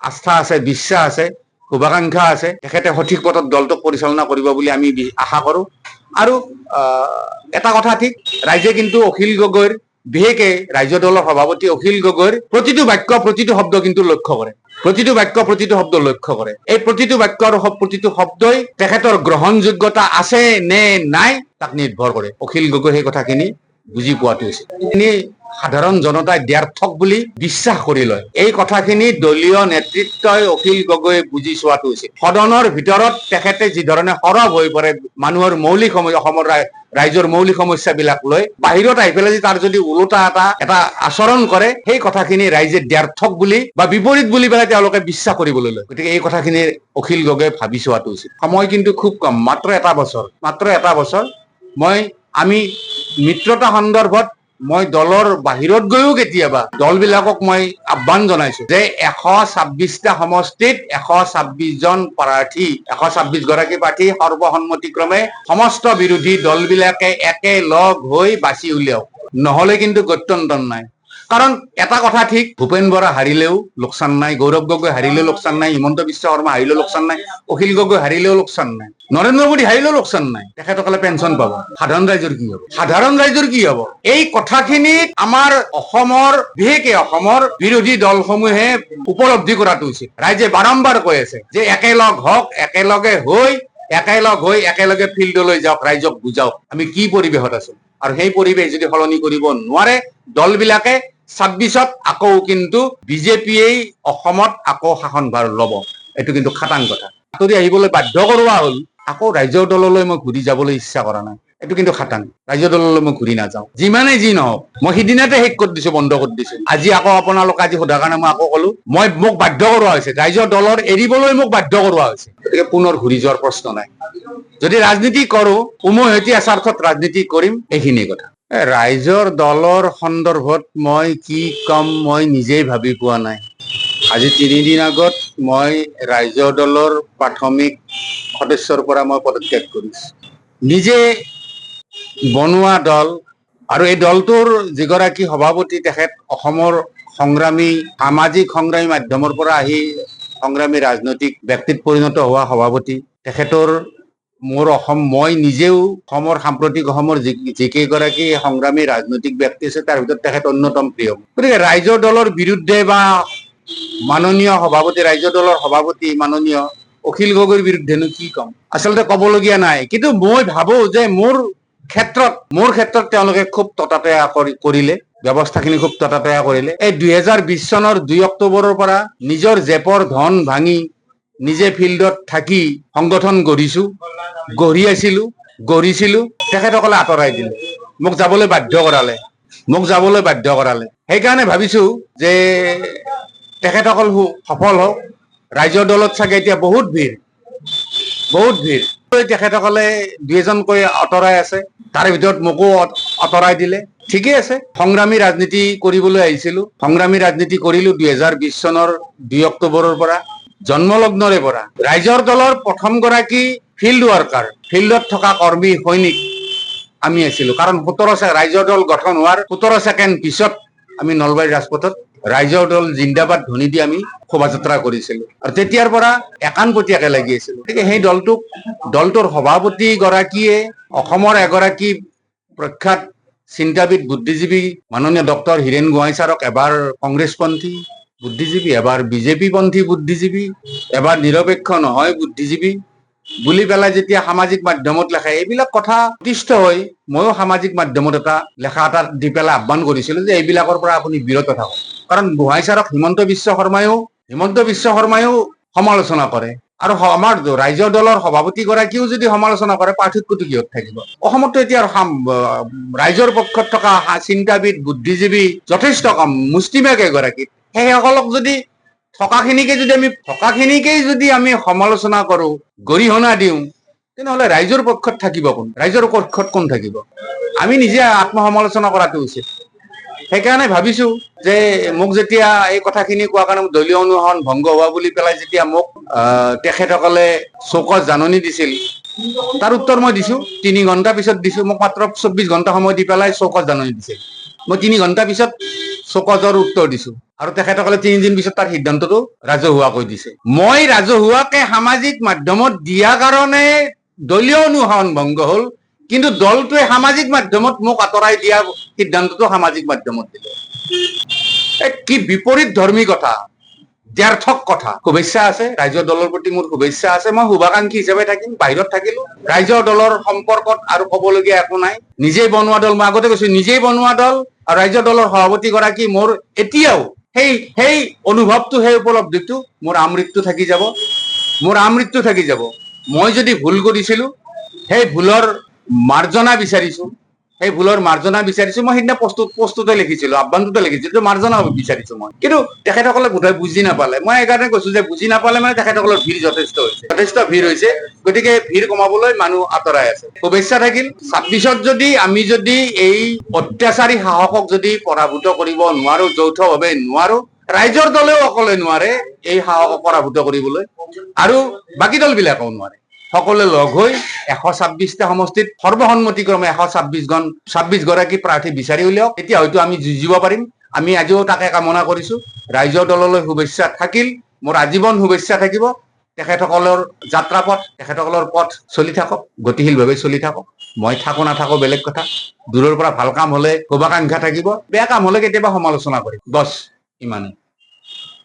আস্থা আছে, বিশ্বাস আছে, শুভাকাংক্ষা আছে, তেখেতে সঠিক পথত দলটোক পৰিচালনা কৰিব বুলি আমি আশা কৰোঁ। আৰু এটা কথা ঠিক, ৰাইজে কিন্তু অখিল গগৈৰ, বিশেষকে ৰাজ্য দলৰ সভাপতি অখিল গগৈৰ প্ৰতিটো বাক্য প্ৰতিটো শব্দ কিন্তু লক্ষ্য কৰে, প্ৰতিটো বাক্য প্ৰতিটো শব্দ লক্ষ্য কৰে। এই প্ৰতিটো বাক্য আৰু প্ৰতিটো শব্দই তেখেতৰ গ্ৰহণযোগ্যতা আছে নে নাই তাক নিৰ্ভৰ কৰে। অখিল গগৈ সেই কথাখিনি বুজি পোৱাটো উচিত। সাধাৰণ জনতাই ব্যৰ্থক বুলি বিশ্বাস কৰি লয়, এই কথাখিনি দলীয় নেতৃত্বই অখিল গগৈ বুজি চোৱাটো উচিত। সদনৰ ভিতৰত তেখেতে যি ধৰণে সৰব হৈ পৰে মানুহৰ মৌলিক অসমৰ ৰাইজৰ মৌলিক সমস্যাবিলাক লৈ, বাহিৰত আহি পেলাই তাৰ যদি ওলোটা এটা আচৰণ কৰে, সেই কথাখিনি ৰাইজে ব্যৰ্থক বুলি বা বিপৰীত বুলি পেলাই তেওঁলোকে বিশ্বাস কৰিবলৈ লয়। গতিকে এই কথাখিনি অখিল গগৈয়ে ভাবি চোৱাটো উচিত। সময় কিন্তু খুব কম, মাত্ৰ এটা বছৰ। আমি মিত্ৰতা সন্দৰ্ভত মই দলৰ বাহিৰত গৈও কেতিয়াবা দলবিলাকক মই আহ্বান জনাইছো যে 126টা সমষ্টিত 126 গৰাকী প্ৰাৰ্থী সৰ্বসন্মতিক্ৰমে সমস্ত বিৰোধী দলবিলাকে একেলগ হৈ বাছি উলিয়াওক, নহলে কিন্তু গত্যন্তৰ নাই। কাৰণ এটা কথা ঠিক, ভূপেন বৰা হাৰিলেও লোকচান নাই, গৌৰৱ গগৈ হাৰিলেও লোকচান নাই, হিমন্ত বিশ্ব শৰ্মা হাৰিলেও লোকচান নাই, অখিল গগৈ হাৰিলেও লোকচান নাই, নৰেন্দ্ৰ মোদী হাৰিলেও লোকচান নাই। তেখেতসকলে পেঞ্চন পাব। সাধাৰণ ৰাইজৰ কি হব? এই কথাখিনিত আমাৰ অসমৰ, বিশেষকে অসমৰ বিৰোধী দলসমূহে উপলব্ধি কৰাটো উচিত। ৰাইজে বাৰম্বাৰ কৈ আছে যে একেলগ হওক, একেলগে একেলগে ফিল্ডলৈ যাওক, ৰাইজক বুজাওক আমি কি পৰিৱেশত আছো। আৰু সেই পৰিৱেশ যদি সলনি কৰিব নোৱাৰে দলবিলাকে 26ত আকৌ কিন্তু বিজেপিয়েই অসমত আকৌ শাসনভাৰ ল'ব। এইটো কিন্তু খাটাং কথা। আঁতৰি আহিবলৈ বাধ্য কৰোৱা হ'ল, আকৌ ৰাইজৰ দললৈ মই ঘূৰি যাবলৈ ইচ্ছা কৰা নাই। এইটো কিন্তু খাটাং। ৰাইজৰ দললৈ মই ঘূৰি নাযাওঁ, যিমানে যি নহওক। মই সিদিনাতে শেষ কৰি দিছো, বন্ধ কৰি দিছো। আজি আকৌ আপোনালোকে আজি সোধাৰ কাৰণে মই আকৌ কলো, মোক বাধ্য কৰোৱা হৈছে, ৰাইজৰ দলৰ এৰিবলৈ মোক বাধ্য কৰোৱা হৈছে। গতিকে পুনৰ ঘূৰি যোৱাৰ প্ৰশ্ন নাই। যদি ৰাজনীতি কৰো, উমৈহতীয়া স্বাৰ্থত ৰাজনীতি কৰিম, এইখিনি কথা। ৰাইজৰ দলৰ সন্দৰ্ভত মই কি কম মই নিজেই ভাবি পোৱা নাই। আজি 3 দিন আগত মই ৰাইজৰ দলৰ প্ৰাথমিক সদস্যৰ পৰা মই পদত্যাগ কৰিছো। নিজে বনোৱা দল, আৰু এই দলটোৰ যিগৰাকী সভাপতি, তেখেত অসমৰ সংগ্ৰামী, সামাজিক সংগ্ৰামী মাধ্যমৰ পৰা আহি সংগ্ৰামী ৰাজনৈতিক ব্যক্তিত পৰিণত হোৱা সভাপতি। তেখেতৰ মই নিজেও অসমৰ সাম্প্ৰতিক অসমৰ যিকেইগৰাকী সংগ্ৰামী ৰাজনৈতিক ব্যক্তি আছে তাৰ ভিতৰত তেখেত অন্যতম প্ৰিয়। গতিকে ৰাইজৰ দলৰ বিৰুদ্ধে বা মাননীয় সভাপতি, ৰাইজৰ দলৰ সভাপতি মাননীয় অখিল গগৈৰ বিৰুদ্ধেনো কি কম? আচলতে কবলগীয়া নাই। কিন্তু মই ভাবো যে মোৰ ক্ষেত্ৰত তেওঁলোকে খুব ততাতয়া কৰিলে, ব্যৱস্থাখিনি খুব ততাতয়া কৰিলে। এই 2020 চনৰ 2 অক্টোবৰৰ পৰা নিজৰ জেপৰ ধন ভাঙি নিজে ফিল্ডত থাকি সংগঠন গঢ়িছিলো, তেখেতসকলে আঁতৰাই দিলে, মোক যাবলৈ বাধ্য কৰালে। সেইকাৰণে ভাবিছো যে তেখেতসকল সফল হওক। ৰাইজৰ দলত চাগে এতিয়া বহুত ভিৰ। তেখেতসকলে 2এজনকৈ আঁতৰাই আছে, তাৰে ভিতৰত মোকো আঁতৰাই দিলে। ঠিকে আছে, সংগ্ৰামী ৰাজনীতি কৰিবলৈ আহিছিলো, সংগ্ৰামী ৰাজনীতি কৰিলো 2020 চনৰ 2 অক্টোবৰৰ পৰা, জন্মলগ্নৰে পৰা। ৰাইজৰ দলৰ প্ৰথম গৰাকী ফিল্ড ৱৰ্কাৰ, ফিল্ডত থকা কৰ্মী সৈনিক আমি আছিলো। কাৰণ ৰাইজৰ দল গঠন হোৱাৰ 17 ছেকেণ্ড পিছত আমি নলবাৰীৰ ৰাজপথত ৰাইজৰ দল জিন্দাবাদ ধ্বনি দি আমি শোভাযাত্ৰা কৰিছিলো, আৰু তেতিয়াৰ পৰা একাণপতীয়াকে লাগি আছিলো। গতিকে সেই দলটোৰ সভাপতি গৰাকীয়ে অসমৰ এগৰাকী প্ৰখ্যাত চিন্তাবিদ, বুদ্ধিজীৱী মাননীয় ডক্টৰ হীৰেণ গোহাঁই ছাৰক এবাৰ কংগ্ৰেছপন্থী বুদ্ধিজীৱী, এবাৰ বিজেপিপন্থী বুদ্ধিজীৱী, এবাৰ নিৰপেক্ষ নহয় বুদ্ধিজীৱী বুলি পেলাই যেতিয়া সামাজিক মাধ্যমত লেখে, এইবিলাক কথা অতিষ্ঠ হৈ ময়ো সামাজিক মাধ্যমত এটা লেখা এটা দি পেলাই আহ্বান কৰিছিলো যে এইবিলাকৰ পৰা আপুনি বিৰত থাকক। কাৰণ গোহাঁই ছাৰক হিমন্ত বিশ্ব শৰ্মায়ো সমালোচনা কৰে, আৰু আমাৰ ৰাইজৰ দলৰ সভাপতি গৰাকীও যদি সমালোচনা কৰে, পাৰ্থক্যটো কিহত থাকিব? অসমতো এতিয়া ৰাইজৰ পক্ষত থকা চিন্তাবিদ, বুদ্ধিজীৱী যথেষ্ট কম, মুষ্টিমেয় কেইগৰাকী। সেইসকলক যদি থকাখিনিকেই যদি আমি সমালোচনা কৰো, গৰিহণা দিওঁ, তেনেহলে ৰাইজৰ পক্ষত থাকিব কোন? ৰাইজৰ পক্ষত কোন থাকিব? আমি নিজে আত্মসমালোচনা কৰাটো উচিত। সেইকাৰণে ভাবিছো যে মোক যেতিয়া এই কথাখিনি কোৱা কাৰণে দলীয় অনুশাসন ভংগ হোৱা বুলি পেলাই যেতিয়া মোক তেখেতসকলে চৌকত জাননী দিছিল, তাৰ উত্তৰ মই দিছো। 3 ঘণ্টা পিছত দিছো। মোক মাত্ৰ 24 ঘণ্টা সময় দি পেলাই চৌকত জাননী দিছিল। মই 3 ঘণ্টা পিছত চকজৰ উত্তৰ দিছো আৰু তেখেতসকলে 3 দিন পিছত তাৰ সিদ্ধান্তটো ৰাজহুৱা কৈ দিছে মই ৰাজহুৱাকে সামাজিক মাধ্যমত দিয়া কাৰণে দলীয় অনুসৰণ ভংগ হল কিন্তু দলটোৱে সামাজিক মাধ্যমত মোক আঁতৰাই দিয়া সিদ্ধান্তটো সামাজিক মাধ্যমত দিলে কি বিপৰীত ধৰ্মী কথা দ্ব্যৰ্থক কথা শুভেচ্ছা আছে ৰাইজৰ দলৰ প্ৰতি মোৰ শুভেচ্ছা আছে মই শুভাকাংক্ষী হিচাপে থাকিম বাহিৰত থাকিলো ৰাইজৰ দলৰ সম্পৰ্কত আৰু ক'বলগীয়া একো নাই নিজেই বনোৱা দল মই আগতে কৈছো নিজেই বনোৱা দল আৰু ৰাইজৰ দলৰ সভাপতি গৰাকী মোৰ এতিয়াও সেই অনুভৱটো সেই উপলব্ধিটো মোৰ আমৃত্যু থাকি যাব মই যদি ভুল কৰিছিলো সেই ভুলৰ মাৰ্জনা বিচাৰিছো মই সেইদিনা প্ৰস্তুতে লিখিছিলো আহ্বানটোতে লিখিছিলো মাৰ্জনা বিচাৰিছো মই কিন্তু তেখেতসকলে বোধহয় বুজি নাপালে মই এইকাৰণে কৈছো যে বুজি নাপালে মানে তেখেতসকলৰ ভিৰ যথেষ্ট ভিৰ হৈছে গতিকে ভিৰ কমাবলৈ মানুহ আঁতৰাই আছে শুভেচ্ছা থাকিল 26ত যদি আমি যদি এই অত্যাচাৰী শাসকক যদি পৰাভূত কৰিব নোৱাৰো যৌথভাৱে নোৱাৰো ৰাইজৰ দলেও অকলে নোৱাৰে এই শাসকক পৰাভূত কৰিবলৈ আৰু বাকী দলবিলাকেও নোৱাৰে সকলে লগ হৈ 126টা সমষ্টিত সৰ্বসন্মতিক্ৰমে 126 গৰাকী প্ৰাৰ্থী বিচাৰি উলিয়াওক এতিয়া হয়তো আমি যুঁজিব পাৰিম আমি আজিও তাকে কামনা কৰিছো ৰাইজৰ দললৈ শুভেচ্ছা থাকিল মোৰ আজীৱন শুভেচ্ছা থাকিব তেখেতসকলৰ যাত্ৰাপথ তেখেতসকলৰ পথ চলি থাকক গতিশীলভাৱে চলি থাকক মই থাকো নাথাকো বেলেগ কথা দূৰৰ পৰা ভাল কাম হলে শুভাকাংক্ষা থাকিব বেয়া কাম হলে কেতিয়াবা সমালোচনা কৰিম বছ ইমানে